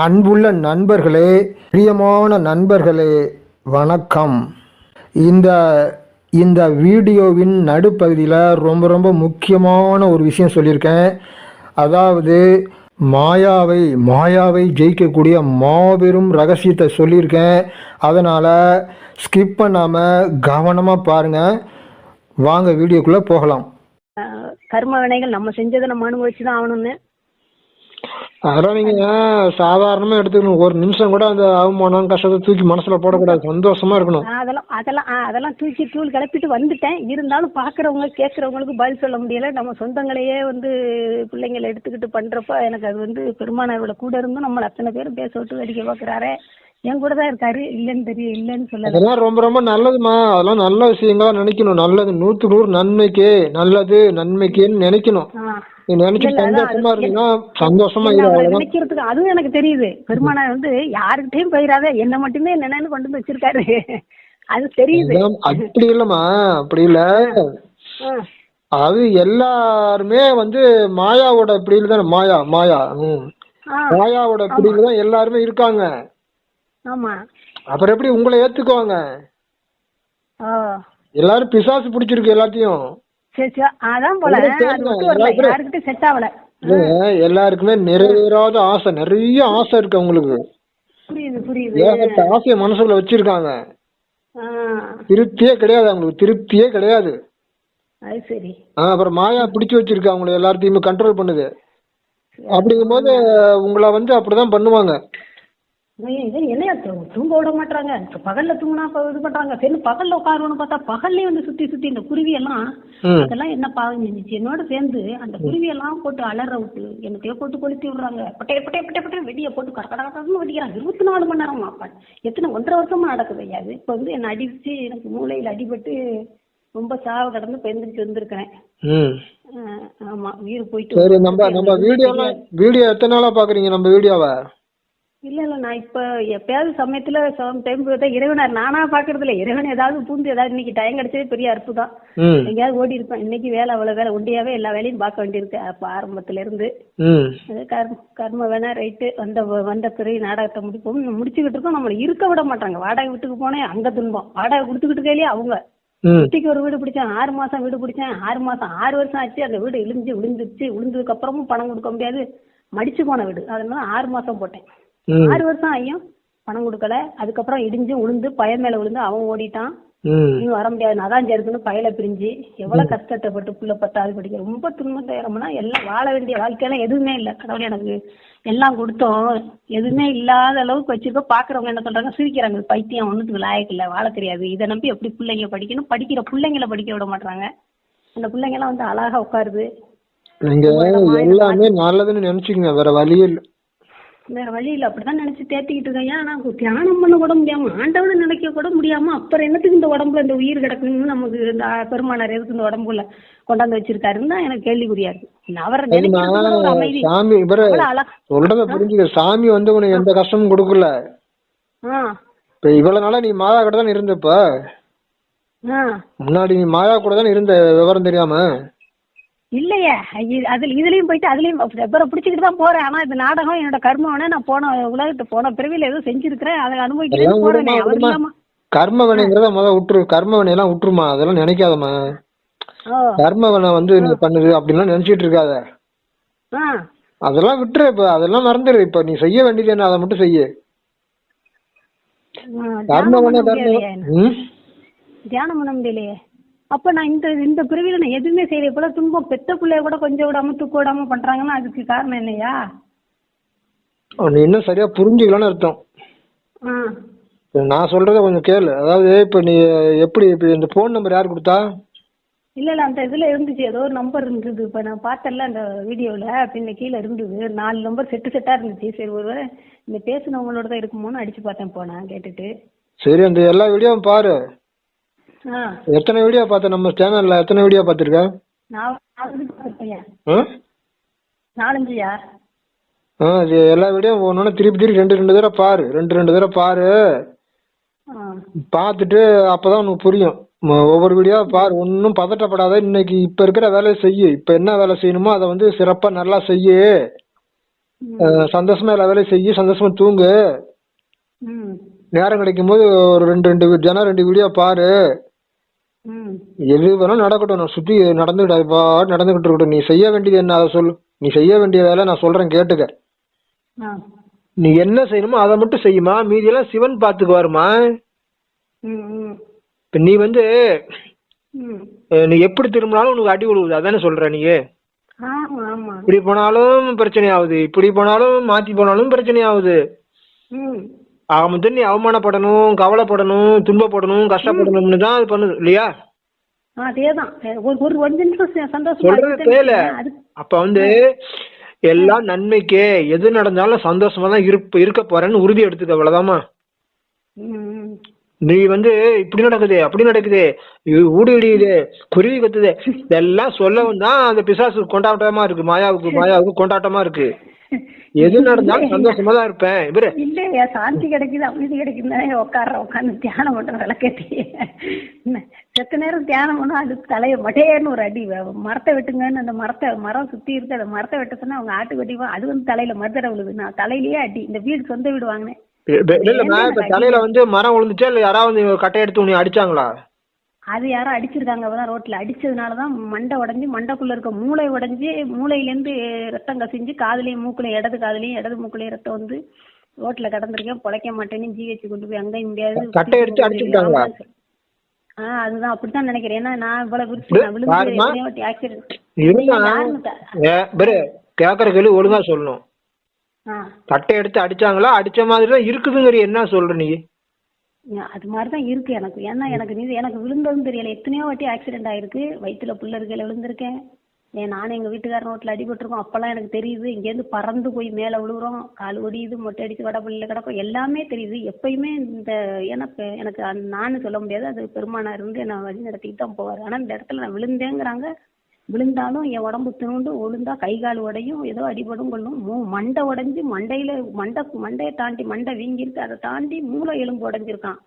அன்புள்ள நண்பர்களே, பிரியமான நண்பர்களே, வணக்கம். இந்த இந்த வீடியோவின் நடுப்பகுதியில் ரொம்ப ரொம்ப முக்கியமான ஒரு விஷயம் சொல்லியிருக்கேன். அதாவது மாயாவை ஜெயிக்கக்கூடிய மாபெரும் ரகசியத்தை சொல்லியிருக்கேன். அதனால் ஸ்கிப் பண்ணாமல் கவனமாக பாருங்கள். வாங்க வீடியோக்குள்ளே போகலாம். கர்ம வினைகள் நம்ம செஞ்சதை நம்ம அனுபவிச்சு தான் ஆகணும்னு. அதெல்லாம் நீங்க சாதாரணமா எடுத்துக்கணும். ஒரு நிமிஷம் கூட அந்த அவமானம் கஷ்டத்தை தூக்கி மனசுல போடக்கூடாது. சந்தோஷமா இருக்கணும். அதெல்லாம் தூக்கி தூள் கிளப்பிட்டு வந்துட்டேன். இருந்தாலும் பாக்குறவங்க கேட்கறவங்களுக்கு பதில் சொல்ல முடியல. நம்ம சொந்தங்களையே பிள்ளைங்களை எடுத்துக்கிட்டு பண்றப்ப எனக்கு அது பெருமானாரோட கூட இருந்தும் நம்மள அத்தனை பேரும் பேச விட்டு வேடிக்கை பாக்குறாரு. என் கூட தான் இருக்காரு. இல்லைன்னு சொல்லல. அதெல்லாம் ரொம்ப ரொம்ப நல்லதுமா. அதெல்லாம் நல்ல விஷயங்களா நினைக்கணும். நல்லது 100க்கு 100 நன்மைக்கே நல்லது நன்மைக்கேன்னு நினைக்கணும். நீ நினைச்சு சந்தோஷமா இருந்தீங்கன்னா சந்தோஷமா நினைக்கிறதுக்கு அதுவும் எனக்கு தெரியுது. பெருமானார் யாருக்கிட்டையும் போயிடாத என்ன மட்டுமே நினைன்னு கொண்டு வந்து வச்சிருக்காரு. அது தெரியுது. அப்படி இல்லம்மா, அப்படி இல்ல. அது எல்லாருமே மாயாவோட பிடியில தானே. மாயாவோட பிடியில தான் எல்லாருமே இருக்காங்க. ஆமா. அப்புறம் எப்படி உங்களை ஏத்துக்குவாங்க? எல்லாரும் பிசாசு பிடிச்சிருக்கு எல்லாத்தையும். எல்லாருக்குமே நிறைவேறாத ஆசை, நிறைய ஆசை இருக்கு அவங்களுக்கு. ஆசைய மனசுல வச்சிருக்காங்க. திருப்தியே கிடையாது அவங்களுக்கு, திருப்தியே கிடையாது. அப்புறம் மாயா பிடிச்சு வச்சிருக்கு அவங்களை, எல்லாத்தையுமே கண்ட்ரோல் பண்ணுது. அப்படிங்கும் போது உங்களை அப்படிதான் பண்ணுவாங்க. என்னையா தூங்க விட மாட்டாங்க. பகல்ல தூங்கினா இது பண்றாங்க. சரி பகல்ல உட்காருன்னு பார்த்தா பகல்லே சுத்தி சுத்தி இந்த குருவி எல்லாம் அதெல்லாம் என்ன பாவம் செஞ்சிச்சு. என்னோட சேர்ந்து அந்த குருவி எல்லாம் போட்டு அலற விட்டு என்னத்தையோ போட்டு கொளுத்தி விடுறாங்க. பட்டைய பட்டைய பட்டைய பட்டைய வெடியை போட்டு கரக்கடன்னு வெடிக்கிறாங்க. 24 மணி நேரம் மாப்பாடு. எத்தனை 1.5 வருஷமா நடக்குது ஐயா. அது இப்ப என்ன அடிச்சு எனக்கு மூளையில அடிபட்டு ரொம்ப சாவு கடந்து எந்திரிச்சு வந்திருக்கிறேன். ஆமா, உயிர் போயிட்டு. நம்ம வீடியோ எத்தனை நாளா பாக்குறீங்க நம்ம வீடியோவை? இல்ல நான் இப்ப எப்பயாவது சமயத்துல இறைவனார் நானா பாக்குறது இல்ல. இறைவன் ஏதாவது பூந்து ஏதாவது இன்னைக்கு டைம் கிடைச்சதே பெரிய அற்புதம். எங்கேயாவது ஓடி இருப்பேன். இன்னைக்கு வேலை அவ்வளவு வேலை, ஒண்டியாவே எல்லா வேலையும் பார்க்க வேண்டியிருக்கு. அப்ப ஆரம்பத்துல இருந்து கர்ம வேணா ரைட்டு வந்த பிறகு நாடகத்தை முடிச்சுக்கிட்டு இருக்கோம். நம்மள இருக்க விட மாட்டாங்க. வாடகை வீட்டுக்கு போனேன், அங்க துன்பம். வாடகை கொடுத்துக்கிட்டு இருக்கையிலே அவங்க குட்டிக்கு ஒரு வீடு பிடிச்சேன், 6 மாசம் வீடு பிடிச்சேன். 6 வருஷம் ஆச்சு. அந்த வீடு விழுந்துருச்சு. விழுந்ததுக்கு அப்புறமும் பணம் கொடுக்க முடியாது. மடிச்சு போன வீடு. அதனால 6 மாசம் போட்டேன். 6 வருஷம் ஆகியும் பணம் கொடுக்கல. அதுக்கப்புறம் இடிஞ்சு விழுந்து பையன் மேல விழுந்து அவன் ஓடிட்டான். இன்னும் வர முடியாது. நதான் இருக்குன்னு பயல பிரிஞ்சு எவ்வளவு கஷ்டப்பட்டு புள்ள 10வது படிக்க ரொம்ப துன்பம். எல்லாம் வாழ வேண்டிய வாழ்க்கையெல்லாம் எதுவுமே இல்லை. கடவுள் எனக்கு எல்லாம் கொடுத்தோம். எதுவுமே இல்லாத அளவுக்கு வச்சிருக்கோம். பாக்குறவங்க என்ன சொல்றாங்க, சிரிக்கிறாங்க. பைத்தியம் ஒண்ணுக்கு லாயக்கு இல்லை, வாழ தெரியாது. இதை நம்பி எப்படி பிள்ளைங்க படிக்கணும்? படிக்கிற பிள்ளைங்களை படிக்க விட மாட்டாங்க. அந்த பிள்ளைங்க எல்லாம் அழகா உட்காருது. எல்லாமே நல்லதுன்னு நினைச்சுக்கங்க, வேற வழி இல்லை. வேற வழி இல்லை. அப்படிதான் நினைச்சு தேத்திக்கிட்டு இருக்கேன். ஆனா தியானம் பண்ண கூட முடியாம, ஆண்டவனை நினைக்க கூட முடியாம, அப்புறம் என்னத்துக்கு இந்த உடம்புல இந்த உயிர் கிடக்குன்னு நமக்கு இந்த பெருமானார் எதுக்கு இந்த உடம்புல கொண்டாந்து வச்சிருக்காருன்னு தான் எனக்கு கேள்விக்குறியா இருக்கு. அவரை சொல்றத புரிஞ்சுக்க. சாமி உனக்கு எந்த கஷ்டமும் கொடுக்கல. இப்ப இவ்வளவு நாளா நீ மாயா கூட தான் இருந்தப்ப, முன்னாடி நீ மாயா கூட தான் இருந்த விவரம் தெரியாம இல்லையே. இதுலயும் போயிட்டு அதுலயும் பிடிச்சிக்கிட்டு தான் போறேன். ஆனா இந்த நாடகம் என்னோட கர்மவனே. நான் போன உலகத்தை போன பிறவில ஏதோ செஞ்சிருக்கிறேன், அதை அனுபவிக்கிறேன் போறேன். கர்மவனைங்கிறத விட்டுரு. கர்மவனை எல்லாம் விட்டுருமா, அதெல்லாம் நினைக்காதமா. கர்மவனை நீ பண்ணுது அப்படின்லாம் நினைச்சிட்டு இருக்காத. அதெல்லாம் விட்டுரு. இப்ப அதெல்லாம் மறந்துரு. இப்ப நீ செய்ய வேண்டியது என்ன, அதை மட்டும் செய்ய. கர்மவனை தியானம் பண்ண முடியலையே. அப்ப நான் இந்த பிரிவில நான் எதுவுமே செய்யற போல துன்பம். பெத்த பிள்ளைய கூட கொஞ்சம் விடாம தூக்க விடாம பண்றாங்கன்னா அதுக்கு காரணம் என்னையா? நீ இன்னும் சரியா புரிஞ்சுக்கலான்னு அர்த்தம். நான் சொல்றத கொஞ்சம் கேளு. அதாவது இப்ப நீ எப்படி இந்த போன் நம்பர் யாரு கொடுத்தா? இல்ல அந்த இதுல இருந்துச்சு, ஏதோ ஒரு நம்பர் இருந்தது. இப்ப நான் பார்த்தேன்ல அந்த வீடியோல, பின்ன கீழே இருந்தது 4 நம்பர் செட்டா இருந்துச்சு. சரி ஒருவேளை இந்த பேசுனவங்களோட தான் இருக்குமோன்னு அடிச்சு பார்த்தேன் போனேன் கேட்டுட்டு. சரி, அந்த எல்லா வீடியோவும் பாரு. எத்தனை வீடியோ பார்த்த நம்ம சேனல்ல? எத்தனை வீடியோ பார்த்திருக்க? எல்லா வீடியோ ஒன்னொன்னு திருப்பி 2 தடவை பாரு. 2 தடவை பாரு. பார்த்துட்டு அப்பதான் உனக்கு புரியும். ஒவ்வொரு வீடியோ பாரு. ஒன்னும் பதட்டப்படாத. இன்னைக்கு இப்ப இருக்கிற வேலையை செய்யு. இப்ப என்ன வேலை செய்யணுமோ அதை சிறப்பா நல்லா செய்யு. சந்தோஷமா எல்லா வேலையும் செய்யி, சந்தோஷமா தூங்கு. ம் நேரம் கிடைக்கும் போது ஒரு ரெண்டு வீடியோ பாரு. ம் எது வேணாலும் நடக்கட்டும், நான் சுத்தி நடந்துகிட்டு இருக்கட்டும். நீ செய்ய வேண்டியது என்ன அதை சொல்லு. நீ செய்ய வேண்டிய வேலை நான் சொல்றேன் கேட்டுக்க. ஆ நீ என்ன செய்யணுமோ அதை மட்டும் செய்யுமா, மீதியெல்லாம் சிவன் பாத்துக்குவாருமா. ம் ம் இப்ப நீ வந்து ம் நீ எப்படி திரும்பினாலும் உனக்கு அடி விழுவுது, அதானே சொல்ற நீ. ஆமா ஆமா இப்படி போனாலும் பிரச்சனை ஆகுது, இப்படி போனாலும் மாத்தி போனாலும் பிரச்சனை ஆகுது. ம் ஆக நீ அவமானப்படணும், கவலைப்படணும், துன்பப்படணும், கஷ்டப்படணும்னு தான் அது பண்ணுது இல்லையா. அதேதான். ஒரு ஒரு 5 நிமிஷம் சந்தோஷமா சொல்றது கேள. அது. அப்ப வந்து எல்லாம் நன்மைக்கே, எது நடந்தாலும் சந்தோஷமா தான் இருக்க போறேன்னு உறுதி எடுத்துக்க, அவ்வளவுதாம்மா. ம் நீ வந்து இப்படி நடக்குது அப்படி நடக்குது, ஊடு இடியுது, குருவி கத்துது, இதெல்லாம் சொல்லவும் தான் அந்த பிசாசு கொண்டாட்டமா இருக்கு, மாயாவுக்கு கொண்டாட்டமா இருக்கு. எது நடந்தாலும் சந்தோஷமா தான் இருப்பேன் இவரு. இல்லையா, சாந்தி கிடைக்குது, அமைதி கிடைக்குதுதானே உட்காந்து தியானம் பண்ற விளக்கட்டி. செத்த நேரம் தியானம் பண்ணா அது தலையை மட்டையேன்னு ஒரு அடி, மரத்தை வெட்டுங்கன்னு அந்த மரம் சுத்தி இருக்கு, அந்த மரத்தை வெட்ட சொன்னா அவங்க ஆட்டு வெட்டிவா, அது வந்து தலையில மருதடை விழுது. நான் தலையிலேயே அடி. இந்த வீடு சொந்த வீடு வாங்கினேன். இல்லம்மா, இப்ப தலையில வந்து மரம் விழுந்துச்சா இல்ல யாராவது கட்டை எடுத்து உன்னை அடிச்சாங்களா? அது யாரோ அடிச்சிருக்காங்க, அப்பதான் ரோட்ல அடிச்சதுனாலதான் மண்டை உடஞ்சி, மண்டைக்குள்ள இருக்க மூளை உடஞ்சி, மூளையிலேருந்து ரத்தம் கசிஞ்சு காதுலயும் மூக்குலையும், இடது மூக்குலையும் ரத்தம் வந்து ரோட்ல கடந்திருக்கேன். பொழைக்க மாட்டேன்னு ஜிஹெச் கொண்டு போய் அங்கேயும் முடியாது. கட்டை எடுத்து அடிச்சுட்டாங்களா? அதுதான் அப்படித்தான் நினைக்கிறேன். ஏன்னா நான் இவ்வளவு விழுந்து ஆக்சிடென்ட். கேக்குற கேள்வி ஒழுங்கா சொல்லணும். கட்டை எடுத்து அடிச்சாங்களா, அடிச்ச மாதிரி தான் இருக்குதுங்கிற என்ன சொல்ற நீ? அது மாதிரிதான் இருக்கு எனக்கு. ஏன்னா எனக்கு விழுந்ததும் தெரியல. எத்தனையோ வாட்டி ஆக்சிடென்ட் ஆயிருக்கு. வயிற்றுல புள்ள இருக்கையில விழுந்திருக்கேன். நானும் எங்க வீட்டுக்காரன் ரோட்ல அடிபட்டிருக்கோம். அப்பெல்லாம் எனக்கு தெரியுது. இங்கேருந்து பறந்து போய் மேல விழுகுறோம், கால் ஒடியுது, மொட்டை அடிச்சு வடப்பள்ளியில கிடக்கும், எல்லாமே தெரியுது. எப்பயுமே இந்த எனக்கு நானும் சொல்ல முடியாது, அது பெருமானார் இருந்து என்ன வழி நடத்திட்டு தான் போவார். ஆனா இந்த இடத்துல நான் விழுந்தேங்கிறாங்க. விழுந்தாலும் என் உடம்பு திணுண்டு விழுந்தா கை கால் உடையும், ஏதோ அடிபடும் கொள்ளும். மண்டை உடைஞ்சு, மண்டையை தாண்டி மண்டை வீங்கிருக்கு, அதை தாண்டி மூளை எலும்பு உடைஞ்சிருக்கான்.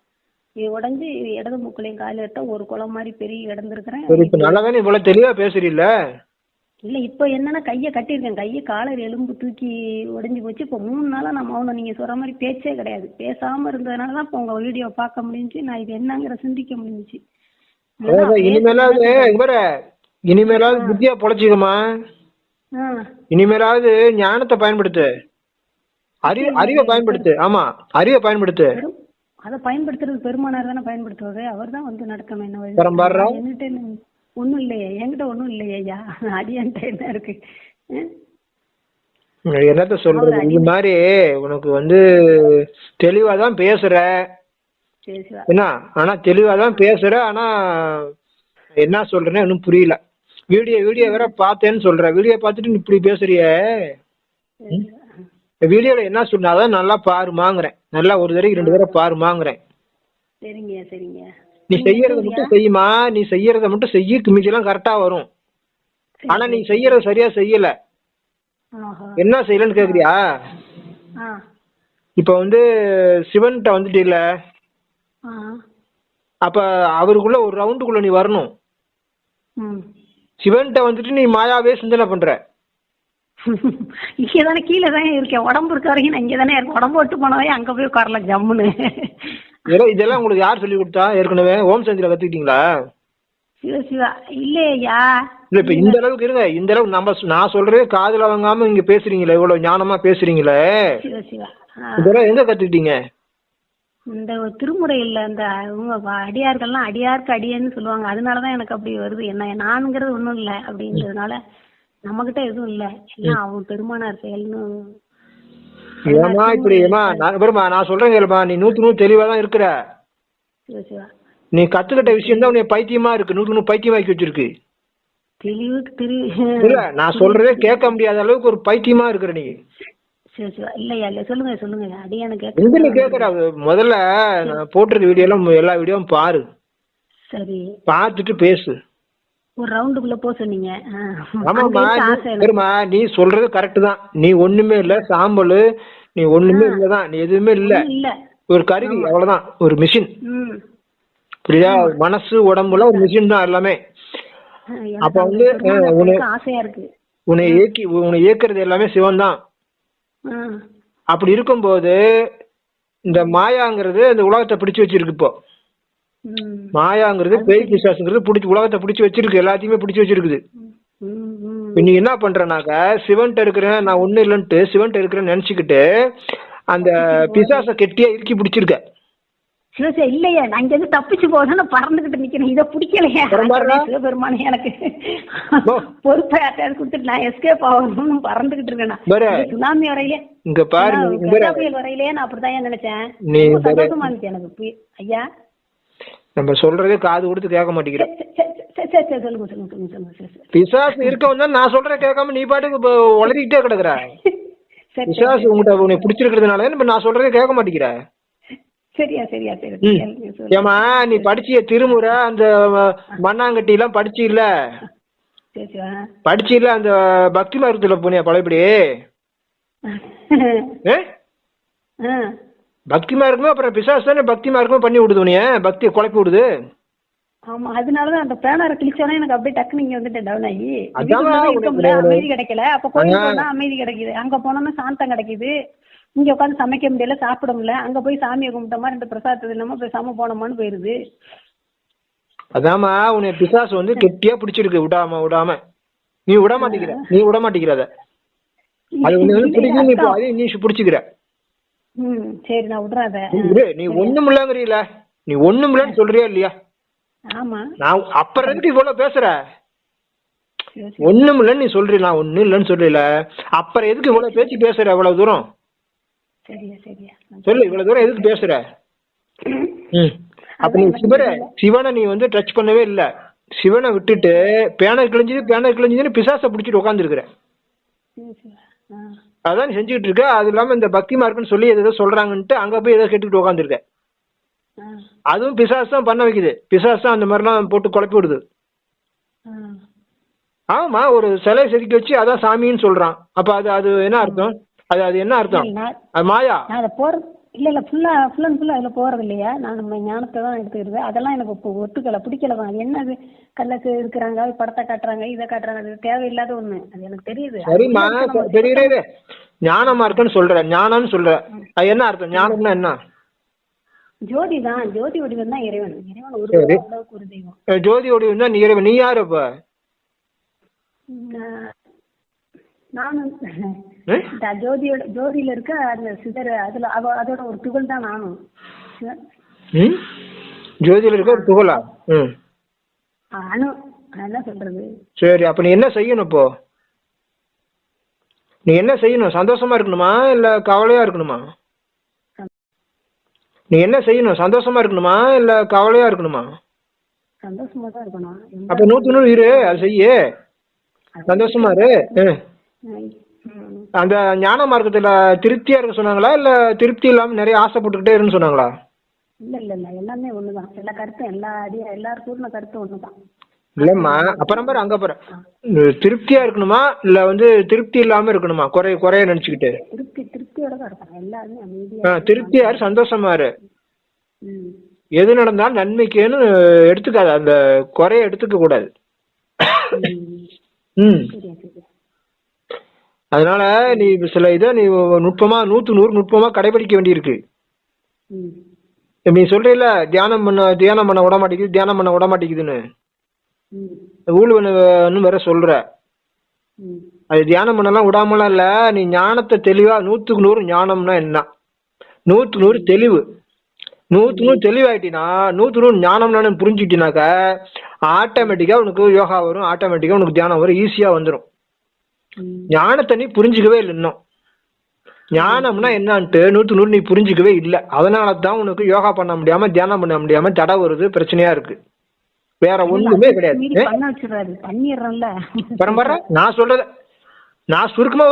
உடஞ்சு இடது மூக்குலையும் கால் எட்ட ஒரு குளம் மாதிரி பெரிய கிடந்திருக்கிறேன். இவ்வளவு தெளிவா பேசுறீல்ல? இல்ல, இப்ப என்னன்னா கையை கட்டியிருக்கேன். கையை காலர் எலும்பு தூக்கி உடைஞ்சு போச்சு. இப்ப 3 நாளா நான் மௌனம். நீங்க சொல்ற மாதிரி பேச்சே கிடையாது. பேசாம இருந்ததுனாலதான் இப்ப உங்க வீடியோ பார்க்க முடிஞ்சுச்சு. நான் இது என்னங்கிற சிந்திக்க முடிஞ்சுச்சு. இனிமேலாவது புத்தியா பொழைச்சிக்கமா. இனிமேலாவது ஞானத்தை பயன்படுத்து, அறிவை பயன்படுத்து. ஆமா, அறிவை பயன்படுத்து. அதை பயன்படுத்துறது பெருமானார் தானே பயன்படுத்துவாரு. அவர் தான் வந்து நடக்கணும். என்ன என்கிட்ட ஒண்ணும் இல்லையே, என்கிட்ட ஒண்ணும் இல்லையா, அடியான்ட்ட என்ன இருக்கு? என்னத்த சொல்றது, இது மாதிரி உனக்கு வந்து தெளிவாதான் பேசுற என்ன, ஆனா தெளிவாதான் பேசுற, ஆனா என்ன சொல்றேன்னு இன்னும் புரியல. வீடியோ வேற பார்த்தேன்னு சொல்ற, வீடியோ பார்த்துட்டு இப்படி பேசுறிய. வீடியோல என்ன சொன்ன அதான் நல்லா பாருமாங்கிறேன். நல்லா ஒரு தடவை 2 தடவை பாருமாங்கிறேன். சரிங்க சரிங்க. நீ செய்யறத மட்டும் செய்யுமா, நீ செய்யறத மட்டும் செய்யி, மிச்செல்லாம் கரெக்டா வரும். ஆனா நீ செய்யறத சரியா செய்யல. என்ன செய்யலன்னு கேக்குறியா? இப்ப வந்து சிவன்கிட்ட வந்துட்டு இல்ல, அப்ப அவருக்குள்ள ஒரு ரவுண்டுக்குள்ள நீ வரணும். சிவன்கிட்ட வந்துட்டு நீ மாயாவே சிந்தனை பண்ற. இங்கதானே கீழே தான் இருக்கேன். உடம்பு இருக்க வரைக்கும் நான் இங்கதானே இருக்கேன். உடம்பு விட்டு போனவே அங்க போய் உட்காரல ஜம்முன்னு. இதெல்லாம் உங்களுக்கு யார் சொல்லி கொடுத்தா? ஏற்கனவே ஓம் சந்தில கத்துக்கிட்டீங்களா? சிவா இல்லையா? இல்ல, இப்ப இந்த அளவுக்கு இருங்க, இந்த அளவுக்கு நான் சொல்றதே காதுல வாங்காம இங்க பேசுறீங்களே, இவ்வளவு ஞானமா பேசுறீங்களே, இதெல்லாம் எங்க கத்துக்கிட்டீங்க? இந்த திருமுறையில இந்த அடியார்கள்லாம் அடியாருக்கு அடியன்னு சொல்லுவாங்க. அதனாலதான் எனக்கு அப்படி வருது. என்ன நானுங்கிறது ஒண்ணும் இல்ல அப்படின்றதுனால நம்ம கிட்ட எதுவும் இல்ல, எல்லாம் அவங்க பெருமானார் செயல்னு. ஏமா இப்படி நான் சொல்றேன் கேளுமா, நீ 100% தெளிவாதான் இருக்கிற. நீ கத்துக்கிட்ட விஷயம் தான் உன்னை பைத்தியமா இருக்கு, 100% பைத்தியமாக்கி வச்சிருக்கு. இல்ல, நான் சொல்றதே கேட்க முடியாத அளவுக்கு ஒரு பைத்தியமா இருக்கிற நீ. சொல்லுங்க சொல்லுங்க. கேக்குற முதல்ல நான் போட்டிருக்க வீடியோ எல்லாம் எல்லா வீடியோவும் பாரு. சரி, பார்த்துட்டு பேசு. ஒரு ரவுண்டுக்குள்ள போ சொன்னீங்க. ஆமாமா, நீ சொல்றது கரெக்ட் தான். நீ ஒண்ணுமே இல்ல, சாம்பல், நீ ஒண்ணுமே இல்லதான், நீ எதுவுமே இல்ல, ஒரு கருவி, அவ்வளவுதான், ஒரு மிஷின். புரியுதா? மனசு உடம்புல ஒரு மிஷின் தான் எல்லாமே. அப்ப வந்து ஆசையா இருக்கு. உன்னை இயக்கிறது எல்லாமே சிவன் தான். அப்படி இருக்கும்போது இந்த மாயாங்கிறது இந்த உலகத்தை பிடிச்சு வச்சிருக்கு. இப்போ மாயாங்கிறது பேய் பிசாசுங்கிறது பிடிச்சி உலகத்தை பிடிச்சி வச்சிருக்கு, எல்லாத்தையுமே பிடிச்சி வச்சிருக்குது. நீ என்ன பண்றனாக்க சிவன்ட்ட இருக்கிறேன் நான் ஒண்ணு இல்லைன்ட்டு சிவன்ட்ட இருக்கிறேன்னு நினைச்சுக்கிட்டு அந்த பிசாச கெட்டியா இறுக்கி பிடிச்சிருக்க. இல்லையா நான் இங்க இருந்து தப்பிச்சு போகணும்னு பறந்துகிட்டு நிக்கிறேன். இதை பிடிக்கலையா சிவபெருமானே எனக்கு பொறுப்பை கொடுத்துட்டு நான் எஸ்கேப் ஆகணும்னு பறந்துகிட்டு இருக்கேன். சுனாமி வரையிலே இங்க பாரு புயல் வரையிலே நான் அப்படிதான் நினைச்சேன். சந்தோஷமா இருந்துச்சு எனக்கு. ஐயா நம்ம சொல்றதே காது கொடுத்து கேட்க மாட்டேங்கிறேன். பிசாசு இருக்கவன் தான் நான் சொல்றேன் கேட்காம நீ பாட்டுக்கு உளறிக்கிட்டே கிடக்குற. பிசாசு உங்கள்கிட்ட பிடிச்சிருக்கிறதுனால நான் சொல்றதே கேட்க மாட்டேங்கிற. சரியா சரியா சரி. ஏமா நீ படிச்சிய திருமுறை அந்த மண்ணாங்கட்டி எல்லாம் படிச்சு இல்ல படிச்சு இல்ல அந்த பக்தி மார்க்கத்துல போனியா பழையபடி பக்தி மார்க்கமே அப்புறம் பிசாசு தானே பக்தி மார்க்கமே பண்ணி விடுது உனிய பக்தியை குழப்பி விடுது. ஆமா அதனாலதான் அந்த பேனரை கிழிச்சோன்னா எனக்கு அப்படியே டக்குனு இங்க வந்துட்டேன் டவுன் ஆகி அமைதி கிடைக்கல. அப்ப கோயில் போனா அமைதி கிடைக்குது, அங்க போனோம்னா சாந்தம் கிடைக்குது. இங்க உட்காந்து சமைக்க முடியல சாப்பிட முடியல, அங்க போய் சாமியை கும்பிட்டோமா 2 பிரசாதத்தை இல்லாம போய் சம போனோமான்னு போயிருது. அதாமா உன்னை பிசாசு வந்து கெட்டியா பிடிச்சிருக்கு விடாம நீ விட மாட்டேங்கிற அத அது வந்து பிடிக்கும். நீ அதையும் நீ பிடிச்சிக்கிற. சரி நான் விடுறேன். நீ ஒண்ணும் இல்லங்கறீல, நீ ஒண்ணும் இல்லன்னு சொல்றியா இல்லையா? ஆமா நான் அப்புறம் எதுக்கு இவ்வளவு பேசுற? ஒண்ணும் இல்லன்னு நீ சொல்றீ, நான் ஒண்ணும் இல்லன்னு சொல்றீல, அப்புறம் எதுக்கு இவ்வளவு பேச்சு பேசுற? இவ்வளவு தூரம் சொல்லு, இவ்வளவு தூரம் எதுக்கு பேசுற? அப்ப நீ சிவனை நீ வந்து டச் பண்ணவே இல்ல. சிவனை விட்டுட்டு பேனர் கிழிஞ்சதுன்னு பிசாச பிடிச்சிட்டு உட்காந்துருக்குற. அதான் நீ செஞ்சுக்கிட்டு இருக்க. அது இல்லாம இந்த பக்தி மார்க்குன்னு சொல்லி ஏதோ சொல்றாங்கன்ட்டு அங்க போய் ஏதோ கேட்டுக்கிட்டு உட்காந்துருக்க. அதுவும் பிசாசு தான் பண்ண வைக்குது. பிசாசு தான் அந்த மாதிரிலாம் போட்டு குழப்பி விடுது. ஆமா ஒரு சிலை செதுக்கி வச்சு அதான் சாமின்னு சொல்றான். அப்ப அது என்ன அர்த்தம்? அது என்ன அர்த்தம்? அது மாயா. இல்ல ஃபுல்லா அதுல போறது இல்லையா? நான் நம்ம ஞானத்தை தான் எடுத்துக்கிறது. அதெல்லாம் எனக்கு ஒத்துக்கல, பிடிக்கல தான். என்னது கல்லக்கு இருக்கிறாங்க, படத்தை காட்டுறாங்க, இதை காட்டுறாங்க, அது தேவையில்லாத ஒண்ணு. அது எனக்கு தெரியுது. சரிம்மா தெரியுது. ஞானமா இருக்குன்னு சொல்ற, ஞானம்னு சொல்ற, அது என்ன அர்த்தம்? ஞானம்னா என்ன? ஜோதி தான், ஜோதி வடிவம் தான் இறைவன். ஒரு தெய்வம். ஜோதி வடிவம் தான் நீ இறைவன். நீ யாரு அப்ப? நானும் ஜோதியில இருக்க அந்த சிதற அதுல அதோட ஒரு துகள் தான் நானும். ஜோதியில இருக்க ஒரு துகளா? அணு. என்ன சொல்றது? சரி அப்ப நீ என்ன செய்யணும்? இப்போ நீ என்ன செய்யணும்? சந்தோஷமா இருக்கணுமா இல்ல கவலையா இருக்கணுமா? நீ என்ன செய்யணும்? சந்தோஷமா இருக்கணுமா இல்ல கவலையா இருக்கணுமா? சந்தோஷமா தான் இருக்கணும். அப்ப 100 இரு, அது செய்ய. சந்தோஷமா இரு. அந்த ஞான மார்க்கத்துல திருப்தியா இருக்க சொன்னாங்களா இல்ல திருப்தி இல்லாம நிறைய ஆசைப்பட்டுக்கிட்டே இருக்குன்னு சொன்னாங்களா? இல்ல எல்லாமே ஒண்ணுதான். எல்லா கருத்தும் எல்லாரும் கூறின கருத்தும் ஒண்ணுதான். இல்லம்மா அப்புறம் பாரு அங்க பாரு, திருப்தியா இருக்கணுமா இல்ல வந்து திருப்தி இல்லாம இருக்கணுமா? குறைய நினைச்சுக்கிட்டு திருப்தியோட தான் இருக்கணும். எல்லாருமே அமைதியா திருப்தியா இரு, சந்தோஷமா இரு. எது நடந்தாலும் நன்மைக்குன்னு எடுத்துக்காது, அந்த குறைய எடுத்துக்க கூடாது. அதனால நீ சில இதை நீ நுட்பமா 100 நுட்பமா கடைபிடிக்க வேண்டியிருக்கு. நீ சொல்றீல தியானம் பண்ண விட மாட்டேங்குதுன்னு ஊழ்வனு வேற சொல்ற. அது தியானம் பண்ணலாம் விடாமலாம் இல்ல. நீ ஞானத்தை தெளிவா 100 ஞானம்னா என்ன, 100 தெளிவு, 100 தெளிவாயிட்டினா 100 ஞானம்னு புரிஞ்சுக்கிட்டினாக்க ஆட்டோமேட்டிக்கா உனக்கு யோகா வரும், ஆட்டோமேட்டிக்கா உனக்கு தியானம் வரும், ஈஸியா வந்துடும். ஞானத்தை நீ புரிஞ்சுக்கவே இல்லை இன்னும். ஞானம்னா என்னன்ட்டு 100 நீ புரிஞ்சுக்கவே இல்லை. அதனாலதான் உனக்கு யோகா பண்ண முடியாம தியானம் பண்ண முடியாம தடை வருது, பிரச்சனையா இருக்கு. வேற ஒண்ணுமே கிடையாது. பரம்பரை நான் சொல்றத நான் சுருக்கமா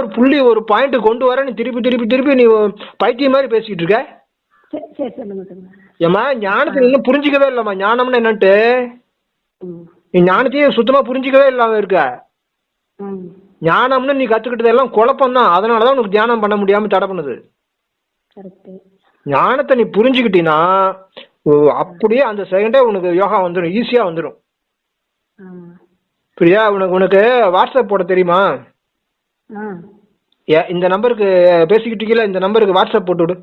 ஒரு பாயிண்ட் கொண்டு வர, நீ திருப்பி நீ பைத்தியம் மாதிரி பேசிக்கிட்டு இருக்க. ஏமா ஞானத்தை நீங்க புரிஞ்சுக்கவே இல்லம்மா. ஞானம்னா என்னன்ட்டு நீ ஞானத்தையும் சுத்தமா புரிஞ்சுக்கவே இல்லாம இருக்க. ஞானம்னு நீ கத்துக்கிட்டதெல்லாம் குழப்பம் தான். அதனாலதான் உனக்கு தியானம் பண்ண முடியாம தடை பண்ணுது. ஞானத்தை நீ புரிஞ்சுக்கிட்டீன்னா அப்படியே அந்த செகண்டே உனக்கு யோகா வந்துடும், ஈஸியா வந்துடும். புரியா? உனக்கு வாட்ஸ்அப் போட தெரியுமா? இந்த நம்பருக்கு பேசிக்கிட்டு இருக்கீங்களா, இந்த நம்பருக்கு வாட்ஸ்அப் போட்டு விடு.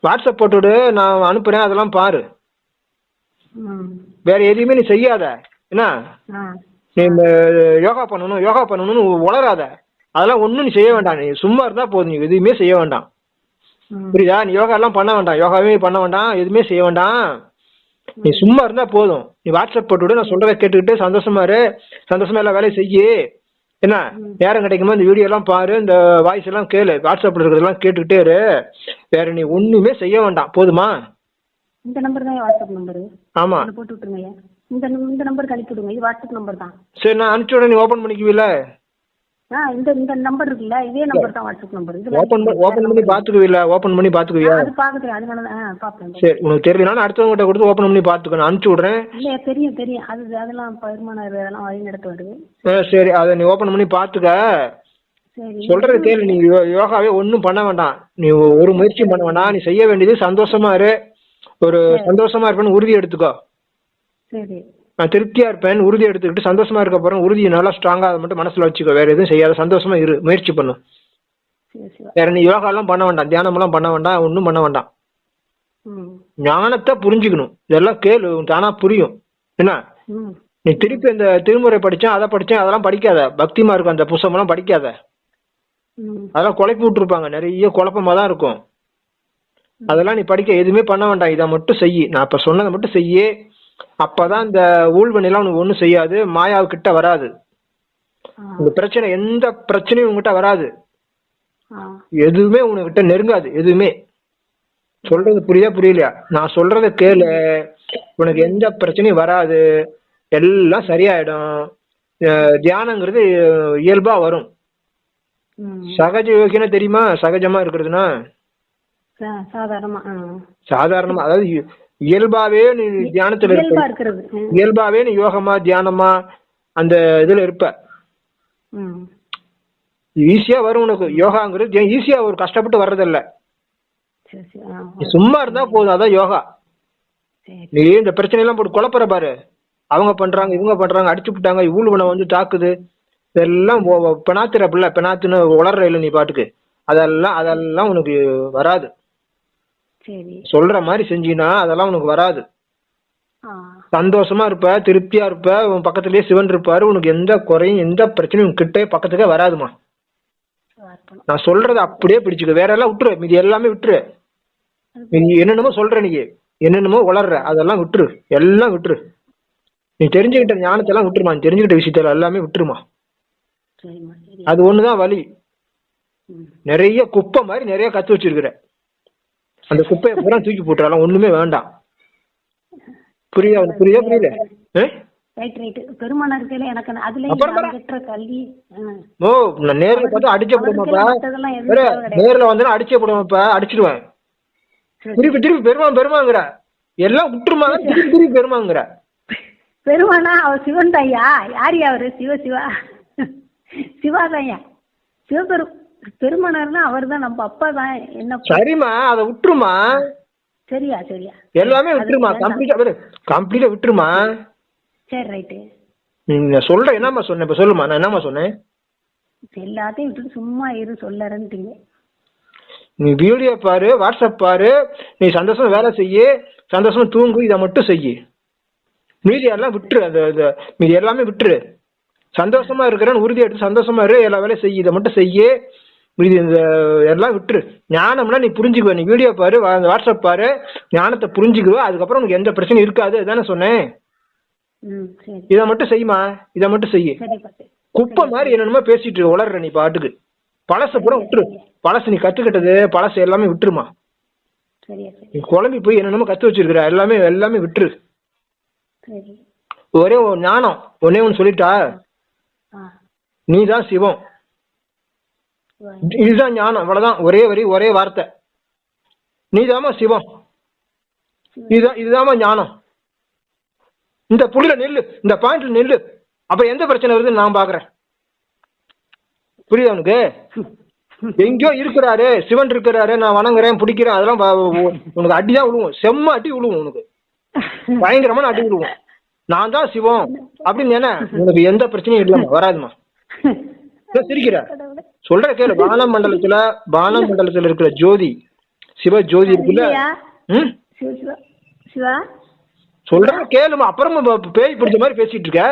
வாட்ஸ்அப் போட்டு விடு, நான் அனுப்புறேன், அதெல்லாம் பாரு. வேற எதையுமே நீ செய்யாத என்ன. நீ யோகா பண்ணணும்னு உளராத. அதெல்லாம் ஒன்றும் நீ செய்ய வேண்டாம். நீ சும்மா இருந்தா போதும், நீ எதுவுமே செய்ய வேண்டாம். புரியுதா? நீ யோகா எல்லாம் பண்ண வேண்டாம், யோகாவே பண்ண வேண்டாம், எதுவுமே செய்ய வேண்டாம். நீ சும்மா இருந்தா போதும். நீ வாட்ஸ்அப் போட்டு விடு, நான் சொல்றதை கேட்டுக்கிட்டு சந்தோஷமா இரு. சந்தோஷமா எல்லா வேலையும் செய்யு என்ன. நேரம் கிடைக்குமா இந்த வீடியோ எல்லாம் பாரு, இந்த வாய்ஸ் எல்லாம் கேளு, வாட்ஸ்அப்ல இருக்கிறதெல்லாம் கேட்டுக்கிட்டே இரு. வேற நீ ஒண்ணுமே செய்ய வேண்டாம், போதுமா? இந்த நம்பர் தான் வாட்ஸ்அப் நம்பர். ஆமா, போட்டு விட்டுருங்க. இந்த நம்பருக்கு அனுப்பி விடுங்க, இது வாட்ஸ்அப் நம்பர் தான். சரி, நான் அனுப்பிச்சு விட, நீ ஓபன் பண்ணிக்குவீல? இந்த நம்பர் இருக்குல்ல, இதே நம்பர் தான் வாட்ஸ்அப் நம்பர். இது ஓபன் பண்ணி பாத்துக்குவீல? ஓபன் பண்ணி பாத்துக்குவியா? அது பாக்குறேன், அதனால பாப்பேன். சரி, உனக்கு தெரியலனா அடுத்தவங்க கொடுத்து ஓபன் பண்ணி பாத்துக்க, நான் அனுப்பிச்சு விடுறேன். இல்ல தெரியும் அதெல்லாம் பெருமானார் அதெல்லாம் வழி நடத்த வருது. சரி, அதை நீ ஓபன் பண்ணி பாத்துக்க. சொல்றது கேளு. நீ யோகாவே ஒன்னும் பண்ண வேண்டாம், நீ ஒரு முயற்சியும் பண்ண வேண்டாம். நீ செய்ய வேண்டியது சந்தோஷமா இரு. ஒரு சந்தோஷமா இருப்பேன்னு உறுதி எடுத்துக்கோ. சரி, நான் திருப்தியா இருப்பேன்னு உறுதி எடுத்துக்கிட்டு சந்தோஷமா இருக்க போறேன். உறுதியை நல்லா ஸ்ட்ராங்கா அதை மட்டும் மனசுல வச்சுக்கோ. வேற எதுவும் செய்யாத, சந்தோஷமா இரு, முயற்சி பண்ணு. வேற நீ யோகா எல்லாம் பண்ண வேண்டாம், தியானம் எல்லாம் பண்ண வேண்டாம், ஒன்னும் பண்ண வேண்டாம். ஞானத்தை புரிஞ்சுக்கணும். இதெல்லாம் கேளு, தானா புரியும் என்ன. நீ திருப்பி இந்த திருமுறை படிச்சேன், அதை படிச்சேன், அதெல்லாம் படிக்காத. பக்திமா இருக்கும் அந்த புத்தகம் எல்லாம் படிக்காத. அதெல்லாம் குழப்பி விட்டுருப்பாங்க, நிறைய குழப்பமா தான் இருக்கும். அதெல்லாம் நீ படிக்க எதுவுமே பண்ண வேண்டாம். இதை மட்டும் செய்யி, நான் இப்ப சொன்னதை மட்டும் செய்யி. அப்பதான் இந்த ஊழ்வெல்லாம் உனக்கு ஒண்ணும் செய்யாது, மாயாவு கிட்ட வராது. இந்த பிரச்சனை, எந்த பிரச்சனையும் உங்ககிட்ட வராது, எதுவுமே உனக்கிட்ட நெருங்காது. எதுவுமே. சொல்றது புரியுதா புரியலையா? நான் சொல்றத கேளு, உனக்கு எந்த பிரச்சனையும் வராது, எல்லாம் சரியாயிடும். தியானங்கிறது இயல்பா வரும். சகஜ யோகினா தெரியுமா? சகஜமா இருக்கிறதுனா சாதாரணமா, அதாவது இயல்பாவே நீ தியானத்துல இருக்க, இயல்பாவே நீ யோகமா தியானமா அந்த இதுல இருப்ப. ஈஸியா வரும் உனக்கு. யோகாங்கிறது ஈஸியா ஒரு கஷ்டப்பட்டு வர்றதில்ல. சும்மா இருந்தா போதும், அதான் யோகா. நீ இந்த பிரச்சனை எல்லாம் போட்டு குழப்பற பாரு. அவங்க பண்றாங்க, இவங்க பண்றாங்க, அடிச்சு விட்டாங்க, ஊழ்வனை வந்து தாக்குது, இதெல்லாம் பெணாத்துற பிள்ளை, பெணாத்துன்னு உளர்ற இல்லை நீ பாட்டுக்கு. அதெல்லாம் உனக்கு வராது. சொல்ற மாதிரி செஞ்சீனா அதெல்லாம் உனக்கு வராது. சந்தோஷமா இருப்ப, திருப்தியா இருப்ப, உன் பக்கத்துலயே சிவன் இருப்பாரு. உனக்கு எந்த குறையும் எந்த பிரச்சனையும் கிட்டே பக்கத்துக்கே வராதுமா. நான் சொல்றத அப்படியே பிடிச்சுக்க, வேற எல்லாம் விட்டுரு, மீதி எல்லாமே விட்டுரு. நீ என்னென்னமோ சொல்ற, நீ என்னென்னமோ வளர்ற, அதெல்லாம் விட்டுரு, எல்லாம் விட்டுரு. நீ தெரிஞ்சுக்கிட்ட ஞானத்தெல்லாம் விட்டுருமா, நீ தெரிஞ்சுக்கிட்ட விஷயத்த எல்லாமே விட்டுருமா. அது ஒண்ணுதான் வழி. நிறைய குப்பை மாதிரி நிறைய கத்து வச்சிருக்கிற, அந்த குப்பையை பூரா தூக்கி போட்டுறாலும் ஒண்ணுமே வேண்டாம். புரியுதா? புரியல? நேர்ல பார்த்தா அடிச்சே போடுமாப்பா, நேர்ல வந்தா அடிச்சே போடுமாப்பா, அடிச்சிடுவேன். திருப்பி திருப்பி பெருமாங்கிற எல்லாம் விட்டுருமா, திருப்பி திருப்பி பெருமாங்கிற. பெருமானா அவர் சிவன் தாயா? யாரு அவரு? சிவாதாயா, பெருமானார்னா அவர் தான், நம்ம அப்பா தான். என்ன சரிமா, அதை விட்டுருமா. சரியா எல்லாமே விட்டுருமா, கம்ப்ளீட்டா விட்டுருமா. சரி, ரைட்டு. நீங்க சொல்ற என்னமா சொன்னேன் இப்ப சொல்லுமா, நான் என்னமா சொன்னேன்? எல்லாத்தையும் விட்டுட்டு சும்மா இரு சொல்லறேன்ட்டீங்க. நீ வீடியோ பாரு, வாட்ஸ்அப் பாரு, நீ சந்தோஷமா வேலை செய்யு, சந்தோஷமா தூங்கு, இதை மட்டும் செய்யு. மீதி எல்லாம் விட்டுரு, அந்த மீதி எல்லாமே விட்டுரு. சந்தோஷமா இருக்கிறேன்னு உறுதி எடுத்து சந்தோஷமா இரு, எல்லா வேலையும் செய்யு, இதை மட்டும் செய்யு. மீதி இந்த எல்லாம் விட்டுரு. ஞானம்னா நீ புரிஞ்சுக்குவ. நீ வீடியோ பாரு, வாட்ஸ்அப் பாரு, ஞானத்தை புரிஞ்சுக்குவ. அதுக்கப்புறம் உனக்கு எந்த பிரச்சனையும் இருக்காது. அதுதானே சொன்னேன். இதை மட்டும் செய்யுமா, இதை மட்டும் செய்யு. குப்பை மாதிரி என்னென்னமோ பேசிட்டு உளர்ற நீ பாட்டுக்கு. பழச கூட விட்டுரு. பழசு நீ கத்துக்கிட்டது பழசு எல்லாமே விட்டுருமா. நீ குழம்பி போய் என்னென்னமோ கத்து வச்சிருக்கிற, எல்லாமே விட்டுரு. ஒரே ஒரு ஞானம் ஒன்னே ஒன்னு சொல்லிட்டா, நீதான் சிவம், இதுதான் ஞானம். அவ்வளவுதான், ஒரே வரி, ஒரே வார்த்தை. நீதாமா சிவம், இதுதாமா ஞானம். இந்த புள்ளில நெல்லு, இந்த பாயிண்ட்ல நெல்லு, அப்ப எந்த பிரச்சனை வருதுன்னு நான் பாக்குறேன். புரியுதா உனக்கு? எங்கயோ இருக்கிறாரு சிவன், இருக்கிறாரு, நான் வணங்குறேன், பிடிக்கிறேன், அதெல்லாம் உனக்கு அடிதான் விழுவும், செம்ம அடி விழுவும், உனக்கு பயங்கரமான அடி விழுவும். நான் தான் சிவம் அப்படின்னு உனக்கு எந்த பிரச்சனையும் இல்லைம்மா, வராதுமா. சிரிக்கிற? சொல்ற கேளு. பானமண்டலத்துல இருக்கிற ஜோதி, சிவ ஜோதி இருக்குல்ல, சொல்ற கேளுமா. அப்புறமா பேய் பிடிச்ச மாதிரி பேசிட்டு இருக்க.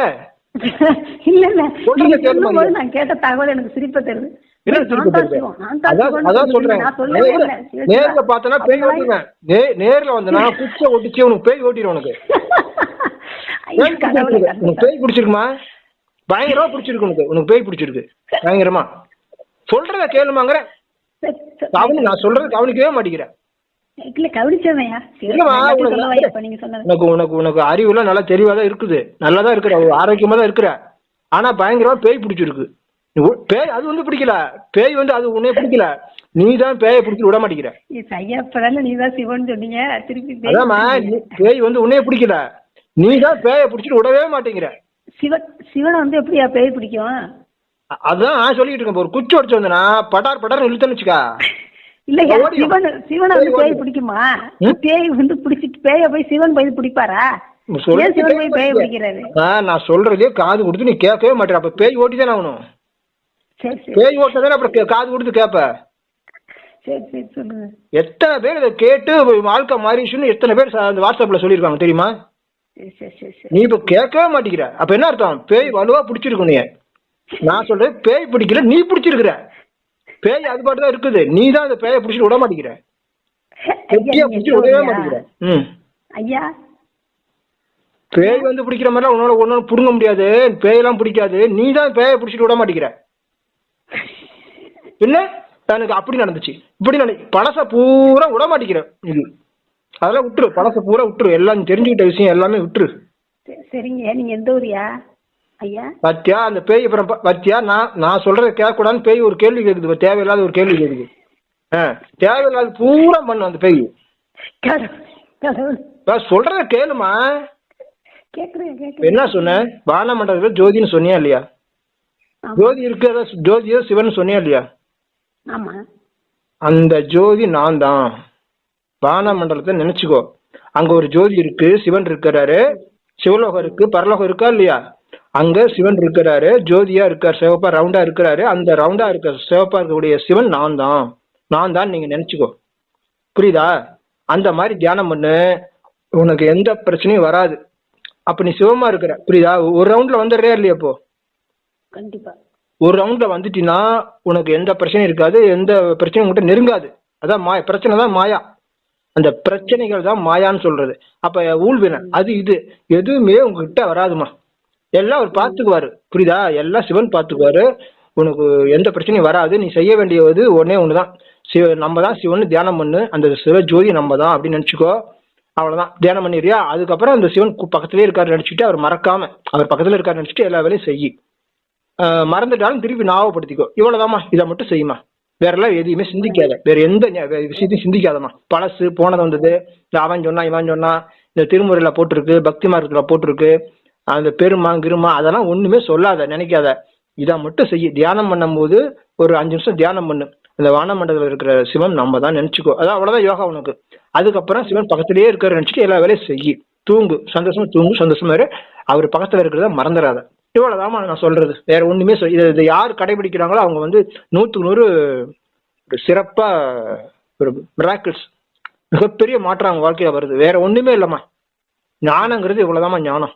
இல்ல இல்ல, சொல்றத கேளுமா. நான் கேட்ட தகவல் எனக்கு சிரிப்ப தருது. அதான் சொல்றேன். நேர்ல பார்த்தனா பேய் ஓட்டுவேன், நேர்ல வந்தனா குச்ச ஒட்டிச்சு உனக்கு பேய் ஓட்டிடும். உனக்கு பேய் பிடிச்சிருக்குமா? பயங்கரமா பிடிச்சிருக்கு உனக்கு. உனக்கு பேய் பிடிச்சிருக்கு பயங்கரமா. சொல்றத கேளுமாங்கிற. நான் சொல்றது கவனிக்கவே மாட்டேங்கிறேன். உனக்கு அறிவுலாம் நல்லா தெளிவாதான் இருக்குது, நல்லாதான் இருக்கிற, ஆரோக்கியமா தான் இருக்கிற. ஆனா பயங்கரமா பேய் பிடிச்சிருக்கு. பேய் அது வந்து பிடிக்கல. பேய் வந்து அது உன்னைய பிடிக்கல. நீதான் பேயை பிடிச்சி விட மாட்டேங்கிற. அதாம்மா, பேய் வந்து உன்னைய பிடிக்கல, நீதான் பேயை பிடிச்சிட்டு விடவே மாட்டேங்கிற. சிவனை வந்து எப்படியா பேய் பிடிக்கும்? அதான் நான் சொல்லிட்டு இருக்கேன். ஒரு குச்சி உடச்சு வந்தனா படார் படார் இழுத்தன்னு வச்சுக்கா. இல்லையா, சிவனை வந்து பேய் பிடிக்குமா? பேய் வந்து பிடிச்சிட்டு பேய போய் சிவன் போய் பிடிப்பாரா? சிவன் போய் பேய பிடிக்கிறாரு. நான் சொல்றதே காது கொடுத்து நீ கேட்கவே மாட்டேற. அப்ப பேய் ஓட்டிதானே ஆகணும். பேய் ஓட்டதானே அப்புறம் காது கொடுத்து கேப்ப. எத்தனை பேர் இதை கேட்டு வாழ்க்கை மாறிச்சுன்னு எத்தனை பேர் வாட்ஸ்அப்ல சொல்லிருக்காங்க தெரியுமா? நீ இப்ப கேட்கவே மாட்டேங்கிற. அப்ப என்ன அர்த்தம்? பேய் வலுவா பிடிச்சிருக்கும். நீ, நான் சொல்றேன் பேய் பிடிக்கல, நீ பிடிச்சிருக்கிற. பேய் அது பாட்டு தான் இருக்குது, நீ தான் அந்த பேயை பிடிச்சிட்டு விட மாட்டேங்கிற. விடவே மாட்டேங்கிற. ஐயா, பேய் வந்து பிடிக்கிற மாதிரிலாம் உன்னோட ஒன்னொன்னு புடுங்க முடியாது. பேயெல்லாம் பிடிக்காது, நீ தான் பேயை பிடிச்சிட்டு விட மாட்டேங்கிற. என்ன எனக்கு அப்படி நடந்துச்சு இப்படி பழச பூரா விட மாட்டேங்கிற. இது அதெல்லாம் விட்டுரு, பழச பூரா விட்டுரு. எல்லாம் தெரிஞ்சுக்கிட்ட விஷயம் எல்லாமே விட்டுரு. சரிங்க, நீங்க எந்த ஊரியா ஐயா? பத்தியா அந்த பேய் அப்புறம் பத்தியா நான் சொல்றத கேட்க கூடாதுன்னு பேய் ஒரு கேள்வி கேக்குது. தேவையில்லாத ஒரு கேள்வி கேக்குது. தேவையில்லாத பூரா பண்ணு அந்த பேய். சொல்றத கேளுமா. என்ன சொன்ன? வானமண்டலத்துல ஜோதின்னு சொன்னியா இல்லையா? ஜோதி இருக்கிறத ஜோதியோ சிவன் சொன்னியா இல்லையா? அந்த ஜோதி நான் தான். வானமண்டலத்தை நினைச்சுக்கோ. அங்க ஒரு ஜோதி இருக்கு, சிவன் இருக்கிறாரு. சிவலோகம் இருக்கு, பரலோகம் இருக்கா இல்லையா? அங்க சிவன் இருக்கிறாரு, ஜோதியா இருக்காரு, சிவப்பா ரவுண்டா இருக்கிறாரு. அந்த ரவுண்டா இருக்க சிவப்பா இருக்கக்கூடிய சிவன் நான் தான் நீங்க நினைச்சுக்கோ. புரியுதா? அந்த மாதிரி தியானம் பண்ணு, உனக்கு எந்த பிரச்சனையும் வராது. அப்ப நீ சிவமா இருக்கிற. புரியுதா? ஒரு ரவுண்ட்ல வந்துடுறியா இல்லையா? இப்போ கண்டிப்பா ஒரு ரவுண்ட்ல வந்துட்டீங்கன்னா உனக்கு எந்த பிரச்சனையும் இருக்காது, எந்த பிரச்சனையும் உங்ககிட்ட நெருங்காது. அதான் பிரச்சனை தான் மாயா. அந்த பிரச்சனைகள் தான் மாயான்னு சொல்றது. அப்ப ஊழ்வினை அது இது எதுவுமே உங்ககிட்ட வராதுமா. எல்லாம் அவர் பார்த்துக்குவாரு. புரியுதா? எல்லாம் சிவன் பார்த்துக்குவாரு. உனக்கு எந்த பிரச்சனையும் வராது. நீ செய்ய வேண்டியது ஒன்னே ஒண்ணுதான். நம்ம தான் சிவன் தியானம் பண்ணு. அந்த சிவ ஜோதி நம்ம தான் அப்படின்னு நினைச்சுக்கோ. அவ்வளவுதான். தியானம் பண்ணிடுறியா? அதுக்கப்புறம் அந்த சிவன் பக்கத்திலே இருக்காரு நினைச்சுட்டு அவர் மறக்காம அவர் பக்கத்துல இருக்காரு நினைச்சிட்டு எல்லா வேலையும் செய்யி. மறந்துட்டாலும் திருப்பி ஞாபகப்படுத்திக்கோ. இவ்வளவுதாம்மா. இதை மட்டும் செய்யுமா. வேற எல்லாம் எதையுமே சிந்திக்காத. வேற எந்த விஷயத்தையும் சிந்திக்காதம்மா. பழசு போனது வந்தது, இந்த அவன் சொன்னா இவன் சொன்னா, இந்த திருமுறையில போட்டிருக்கு, பக்தி மார்க்கத்துல போட்டிருக்கு, அந்த பெருமா கிருமா அதெல்லாம் ஒண்ணுமே சொல்லாத, நினைக்காத. இதை மட்டும் செய்ய. தியானம் பண்ணும் போது ஒரு 5 நிமிஷம் தியானம் பண்ணு. அந்த வானமண்டலத்தில் இருக்கிற சிவன் நம்ம தான் நினைச்சுக்கோ. அதான் அவ்வளவுதான் யோகா உனக்கு. அதுக்கப்புறம் சிவன் பக்கத்திலேயே இருக்காரு நினைச்சிட்டு எல்லா வேலையும் செய்யி. தூங்கு, சந்தோஷமா தூங்கு, சந்தோஷமா இரு. அவர் பக்கத்துல இருக்கிறத மறந்துடாத. இவ்வளவுதாமா நான் சொல்றது. வேற ஒண்ணுமே இதை யார் கடைபிடிக்கிறாங்களோ அவங்க வந்து 100க்கு 100 ஒரு சிறப்பா ஒரு மிராக்கிள்ஸ் மிகப்பெரிய மாற்றம் அவங்க வாழ்க்கையில வருது. வேற ஒண்ணுமே இல்லம்மா. ஞானங்கிறது இவ்வளவுதாம்மா ஞானம்.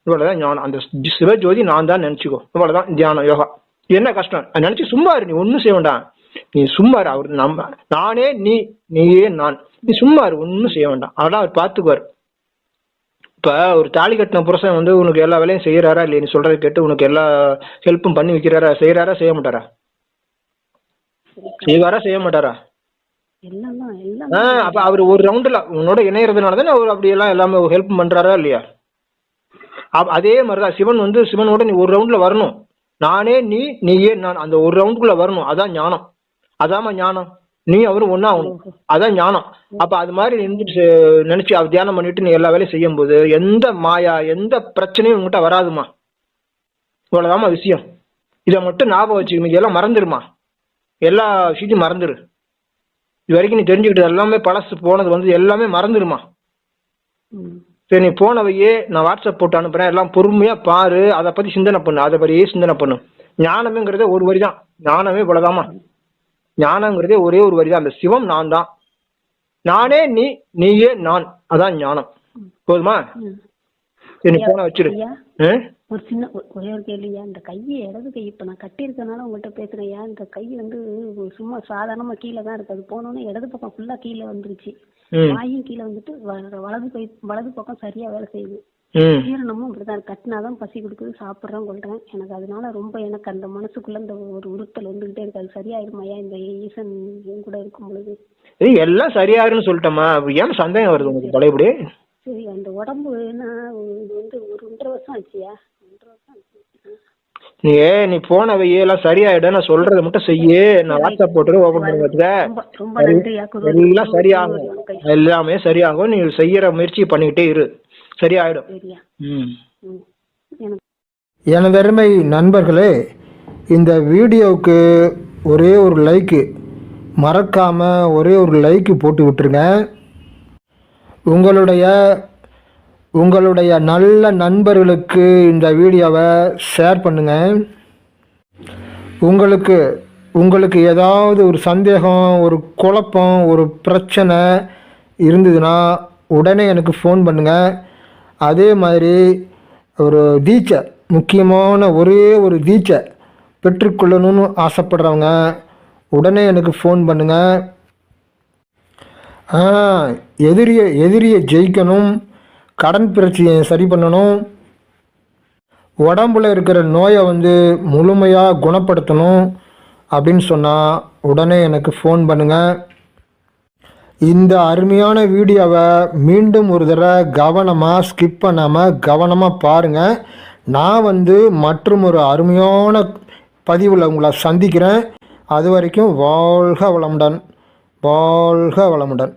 இவ்வளவுதான் ஞானம். அந்த சிவஜோதி நான் தான் நினைச்சுக்கோ. இவ்வளவுதான் தியானம், யோகா. என்ன கஷ்டம் நினைச்சு சும்மா இரு. நீ ஒன்னும் செய்ய வேண்டாம். நீ சும்மா இரு. அவரு நம்ம நானே நீயே நான். நீ சும்மா இரு, ஒன்னும் செய்ய வேண்டாம். அதெல்லாம் அவர் பார்த்துக்குவார். இப்ப ஒரு தாலி கட்டின புருஷன் வந்து உனக்கு எல்லா வேலையும் செய்யறாரா இல்லையா? நீ சொல்றதை கேட்டு உனக்கு எல்லா ஹெல்ப்பும் பண்ணி வைக்கிறாரா? செய்யறாரா செய்ய மாட்டாரா? செய்வாரா செய்ய மாட்டாரா? அப்ப அவர் ஒரு ரவுண்ட்ல உன்னோட இணையறதுனால தானே அவர் அப்படி எல்லாம் எல்லாமே ஹெல்ப் பண்றாரா இல்லையா? அதே மாதிரிதான் சிவன் வந்து சிவனோட நீ ஒரு ரவுண்ட்ல வரணும். நானே நீயே நான். அந்த ஒரு ரவுண்டுக்குள்ள வரணும். அதான் ஞானம். அதாம ஞானம். நீ அவரும் ஒன்னா ஆகணும். அதான் ஞானம். அப்ப அது மாதிரி இருந்துட்டு நினைச்சு அவர் தியானம் பண்ணிட்டு நீ எல்லா வேலையும் செய்யும் போது எந்த மாயா எந்த பிரச்சனையும் உங்ககிட்ட வராதுமா. இவ்வளவுதாமா விஷயம். இதை மட்டும் ஞாபகம் வச்சுக்கணும். எல்லாம் மறந்துடுமா. எல்லா விஷயத்தையும் மறந்துடு. இது வரைக்கும் நீ தெரிஞ்சுக்கிட்டது எல்லாமே பழசு போனது வந்து எல்லாமே மறந்துடுமா. சரி, நீ போனவையே நான் வாட்ஸ்அப் போட்டு அனுப்புறேன். எல்லாம் பொறுமையா பாரு. அதை பத்தி சிந்தனை பண்ணு. அதை பத்தியே சிந்தனை பண்ணு. ஞானம்ங்கிறதே ஒரு வரி தான். ஞானமே இவ்வளவுதாம்மா. ஞானங்கிறதே ஒரே ஒரு வரி தான். அந்த சிவம் நான் தான். நானே நீ, நீயே நான். அதான் ஞானம். போதுமா? சரி, போன வச்சிரு. ஒரு சின்ன ஒரே ஒரு கேள்வியா, இந்த கையை இடது கை இப்ப நான் கட்டி இருக்கனால உங்கள்கிட்ட பேசுறேன்யா. இந்த கை வந்து சும்மா சாதாரணமா கீழே தான் இருக்கு. அது போனோன்னு இடது பக்கம் ஃபுல்லா கீழே வந்துருச்சு. வாயும் கீழே வந்துட்டு வலது பக்கம் சரியா வேலை செய்யுது. ஜீரணமும் அப்படிதான் கட்டினாதான் பசி கொடுக்குது, சாப்பிட்றேன் கொள்றேன். எனக்கு அதனால ரொம்ப எனக்கு அந்த மனசுக்குள்ள இந்த ஒரு உறுத்தல் வந்துகிட்டே இருக்கு. அது சரியாயிருமாயா இந்த ஈசன் என் கூட இருக்கும் பொழுது? எல்லாம் சரியாருன்னு சொல்லிட்டோமா, ஏன் சந்தேகம் வருது உங்களுக்கு பழையபடி? சரி, அந்த உடம்பு இது வந்து ஒரு 1.5 வருஷம் ஆச்சுயா. 1.5 வருஷம் ஆச்சு. நீ போன எல்லாம் சரியாயிடும். நான் சொல்றதை மட்டும் செய்ய. நான் வாட்ஸ்அப் போட்டு ஓபன் பண்ணுறதுக்கு எல்லாம் சரியாகும். எல்லாமே சரியாகும். நீ செய்யற முயற்சி பண்ணிக்கிட்டே இரு, சரியாயிடும். எனது அருமை நண்பர்களே, இந்த வீடியோவுக்கு ஒரே ஒரு லைக்கு, மறக்காம ஒரே ஒரு லைக்கு போட்டு விட்டுருங்க. உங்களுடைய நல்ல நண்பர்களுக்கு இந்த வீடியோவை ஷேர் பண்ணுங்க. உங்களுக்கு ஏதாவது ஒரு சந்தேகம், ஒரு குழப்பம், ஒரு பிரச்சனை இருந்ததுன்னா உடனே எனக்கு ஃபோன் பண்ணுங்கள். அதே மாதிரி ஒரு தீட்சை, முக்கியமான ஒரே ஒரு தீட்சை பெற்றுக்கொள்ளணும்னு ஆசைப்படுறவங்க உடனே எனக்கு ஃபோன் பண்ணுங்கள். எதிரியை ஜெயிக்கணும், கடன் பிரச்சனையை சரி பண்ணணும், உடம்புல இருக்கிற நோயை வந்து முழுமையாக குணப்படுத்தணும் அப்படின்னு சொன்னால் உடனே எனக்கு ஃபோன் பண்ணுங்கள். இந்த அருமையான வீடியோவை மீண்டும் ஒரு தடவை கவனமாக ஸ்கிப் பண்ணாமல் கவனமாக பாருங்கள். நான் வந்து மற்றும் ஒரு அருமையான பதிவில் உங்களை சந்திக்கிறேன். அது வரைக்கும் வாழ்க வளமுடன், வாழ்க வளமுடன்.